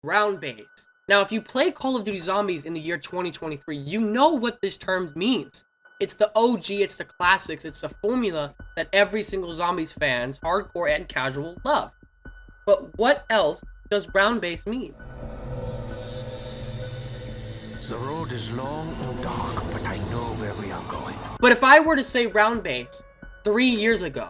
round-based. Now, if you play Call of Duty Zombies in the year 2023, you know what this term means. It's the OG, it's the classics, it's the formula that every single Zombies fans, hardcore and casual, love. But what else does round-based mean? The road is long and dark, but I know where we are going. But if I were to say round-based 3 years ago,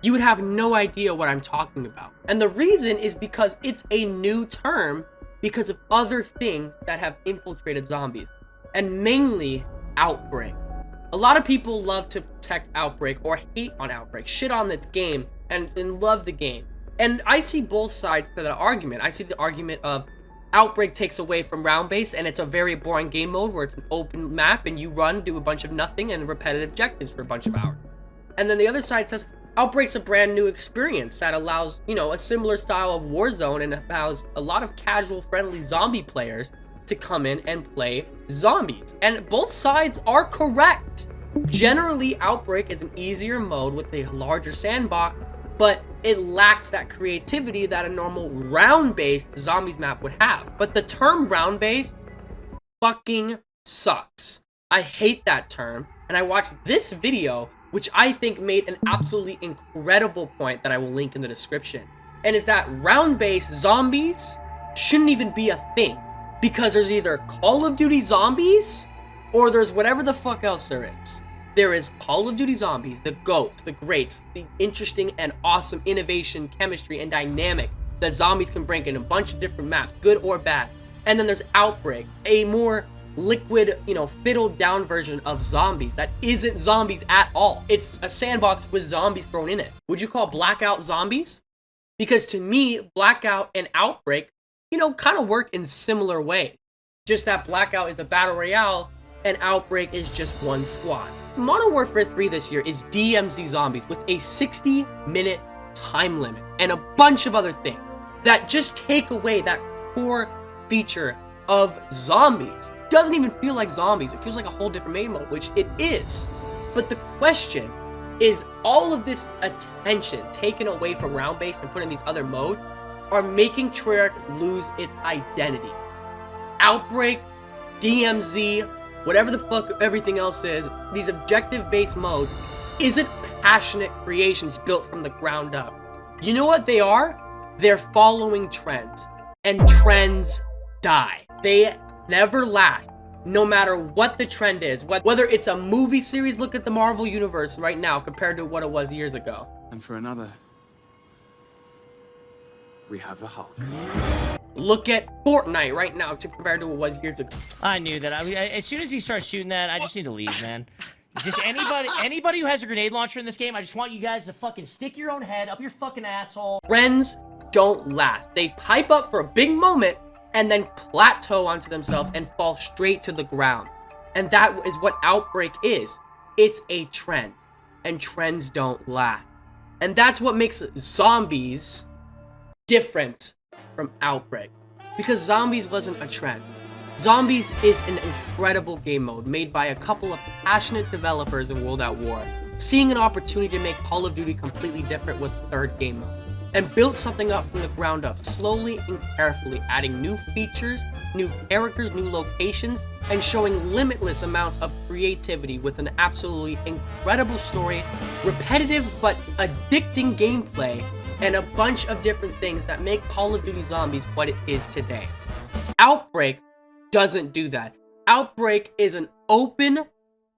you would have no idea what I'm talking about. And the reason is because it's a new term because of other things that have infiltrated zombies, and mainly Outbreak. A lot of people love to protect Outbreak or hate on Outbreak, shit on this game, and love the game. And I see both sides to that argument. I see the argument of Outbreak takes away from round-based, and it's a very boring game mode where it's an open map and you run, do a bunch of nothing and repetitive objectives for a bunch of hours. And then the other side says Outbreak's a brand new experience that allows, you know, a similar style of Warzone and allows a lot of casual, friendly zombie players to come in and play zombies. And both sides are correct. Generally, Outbreak is an easier mode with a larger sandbox, but it lacks that creativity that a normal round-based zombies map would have. But the term round-based fucking sucks. I hate that term, and I watched this video, which I think made an absolutely incredible point that I will link in the description. And is that round-based zombies shouldn't even be a thing. Because there's either Call of Duty Zombies, or there's whatever the fuck else there is. There is Call of Duty Zombies, the GOATs, the greats, the interesting and awesome innovation, chemistry, and dynamic that zombies can bring in a bunch of different maps, good or bad. And then there's Outbreak, a more liquid, you know, fiddled down version of zombies that isn't zombies at all. It's a sandbox with zombies thrown in it. Would you call Blackout zombies? Because to me, Blackout and Outbreak, you know, kind of work in similar ways. Just that Blackout is a battle royale and Outbreak is just one squad. Modern Warfare 3 this year is DMZ Zombies with a 60-minute time limit and a bunch of other things that just take away that core feature of zombies. Doesn't even feel like zombies. It feels like a whole different main mode, which it is. But the question is, all of this attention taken away from round-based and put in these other modes are making Treyarch lose its identity. Outbreak, DMZ, whatever the fuck everything else is, these objective-based modes isn't passionate creations built from the ground up. You know what they are? They're following trends. And trends die. They never last, no matter what the trend is. Whether it's a movie series, look at the Marvel Universe right now compared to what it was years ago. And for another, we have the Hulk. Look at Fortnite right now compared to what it was years ago. I knew that. As soon as he starts shooting that, I just need to leave, man. Just anybody who has a grenade launcher in this game, I just want you guys to fucking stick your own head up your fucking asshole. Trends don't last. They pipe up for a big moment and then plateau onto themselves and fall straight to the ground. And that is what Outbreak is. It's a trend. And trends don't last. And that's what makes zombies different from Outbreak. Because zombies wasn't a trend. Zombies is an incredible game mode made by a couple of passionate developers in World at War, seeing an opportunity to make Call of Duty completely different with third game mode, and built something up from the ground up, slowly and carefully, adding new features, new characters, new locations, and showing limitless amounts of creativity with an absolutely incredible story, repetitive but addicting gameplay, and a bunch of different things that make Call of Duty Zombies what it is today. Outbreak doesn't do that. Outbreak is an open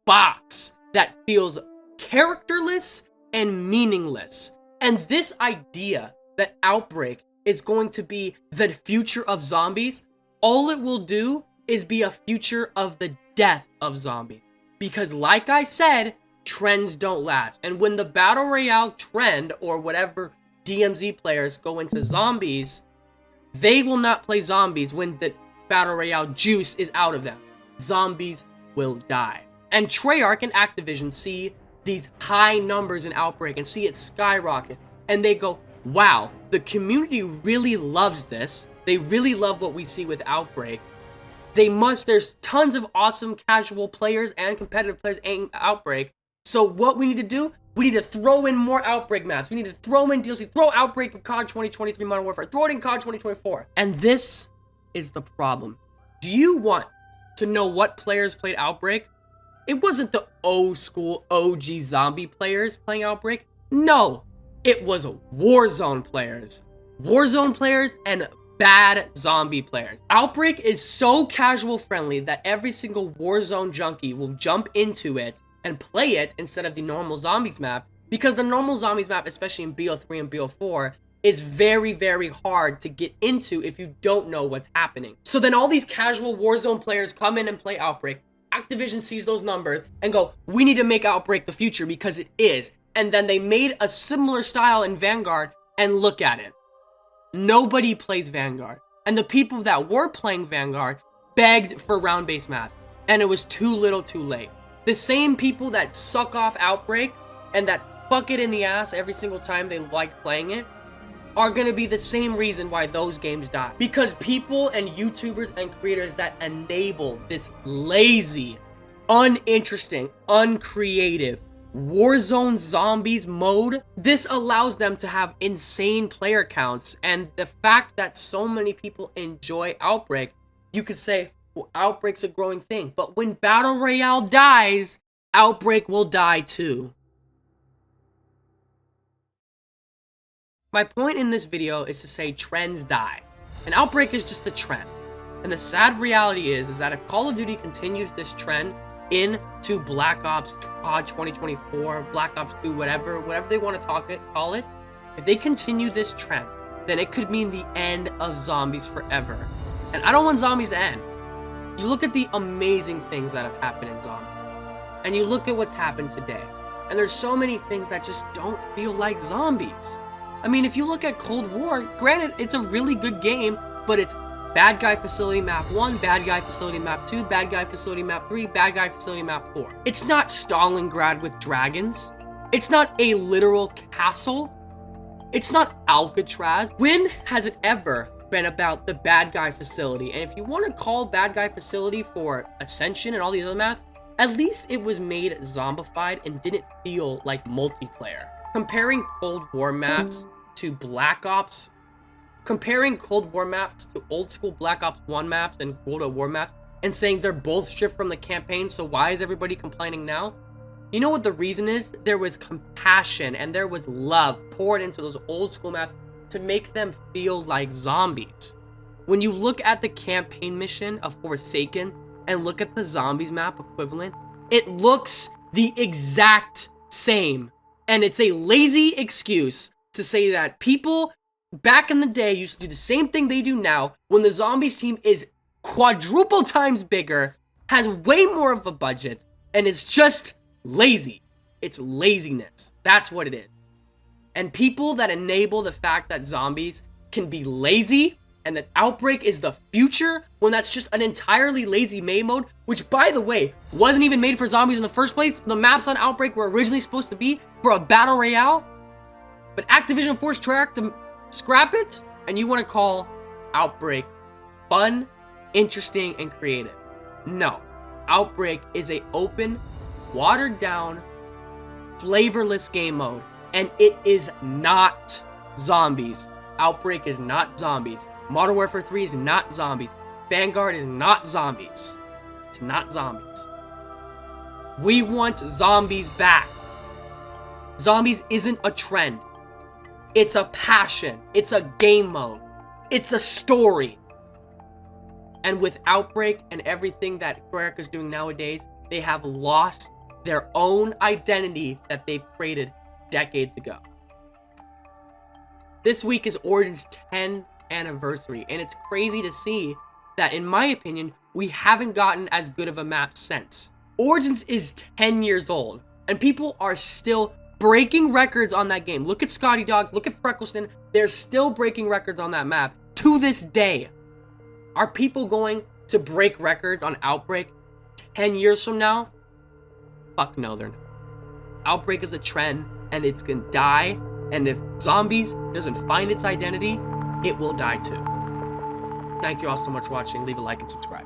box that feels characterless and meaningless. And this idea that Outbreak is going to be the future of zombies, all it will do is be a future of the death of zombies. Because like I said, trends don't last. And when the Battle Royale trend or whatever DMZ players go into zombies, they will not play zombies when the Battle Royale juice is out of them. Zombies will die. And Treyarch and Activision see these high numbers in Outbreak and see it skyrocket. And they go, wow, the community really loves this. They really love what we see with Outbreak. There's tons of awesome casual players and competitive players in Outbreak. So what we need to do, we need to throw in more Outbreak maps. We need to throw in DLC, throw Outbreak in COD 2023 Modern Warfare, throw it in COD 2024. And this is the problem. Do you want to know what players played Outbreak? It wasn't the old school OG zombie players playing Outbreak. No, it was Warzone players. Warzone players and bad zombie players. Outbreak is so casual friendly that every single Warzone junkie will jump into it and play it instead of the normal zombies map, because the normal zombies map, especially in BO3 and BO4, is very, very hard to get into if you don't know what's happening. So then all these casual Warzone players come in and play Outbreak. Activision sees those numbers and go, we need to make Outbreak the future because it is. And then they made a similar style in Vanguard, and look at it. Nobody plays Vanguard. And the people that were playing Vanguard begged for round-based maps, and it was too little too late. The same people that suck off Outbreak and that fuck it in the ass every single time they like playing it are gonna be the same reason why those games die. Because people and YouTubers and creators that enable this lazy, uninteresting, uncreative Warzone Zombies mode, this allows them to have insane player counts. And the fact that so many people enjoy Outbreak, you could say, well, Outbreak's a growing thing. But when Battle Royale dies, Outbreak will die too. My point in this video is to say trends die, and Outbreak is just a trend. And the sad reality is that if Call of Duty continues this trend into Black Ops COD 2024, Black Ops 2, whatever they want to call it, if they continue this trend, then it could mean the end of zombies forever. And I don't want zombies to end. You look at the amazing things that have happened in zombies, and you look at what's happened today, and there's so many things that just don't feel like zombies. I mean, if you look at Cold War, granted, it's a really good game, but it's Bad Guy Facility Map 1, Bad Guy Facility Map 2, Bad Guy Facility Map 3, Bad Guy Facility Map 4. It's not Stalingrad with dragons. It's not a literal castle. It's not Alcatraz. When has it ever been about the Bad Guy Facility? And if you want to call Bad Guy Facility for Ascension and all these other maps, at least it was made zombified and didn't feel like multiplayer. Comparing Cold War maps to Black Ops, comparing Cold War maps to old school Black Ops 1 maps and World at War maps, and saying they're both stripped from the campaign, so why is everybody complaining now? You know what the reason is? There was compassion and there was love poured into those old school maps to make them feel like zombies. When you look at the campaign mission of Forsaken and look at the zombies map equivalent, it looks the exact same. And it's a lazy excuse to say that people back in the day used to do the same thing they do now, when the zombies team is quadruple times bigger, has way more of a budget, and is just lazy. It's laziness. That's what it is. And people that enable the fact that zombies can be lazy and that Outbreak is the future, when that's just an entirely lazy May mode, which, by the way, wasn't even made for zombies in the first place. The maps on Outbreak were originally supposed to be for a battle royale, but Activision forced Treyarch to scrap it, and you want to call Outbreak fun, interesting, and creative. No. Outbreak is a open, watered down, flavorless game mode, and it is not zombies. Outbreak is not zombies. Modern Warfare 3 is not zombies. Vanguard is not zombies. It's not zombies. We want zombies back. Zombies isn't a trend. It's a passion. It's a game mode. It's a story. And with Outbreak and everything that Treyarch is doing nowadays, they have lost their own identity that they've created decades ago. This week is Origin's 10th anniversary, and it's crazy to see that, in my opinion, we haven't gotten as good of a map since. Origins is 10 years old, and people are still breaking records on that game. Look at Scotty Dogs, look at Freckleston. They're still breaking records on that map to this day. Are people going to break records on Outbreak 10 years from now? Fuck no, they're not. Outbreak is a trend, and it's gonna die, and if zombies doesn't find its identity, it will die too. Thank you all so much for watching. Leave a like and subscribe.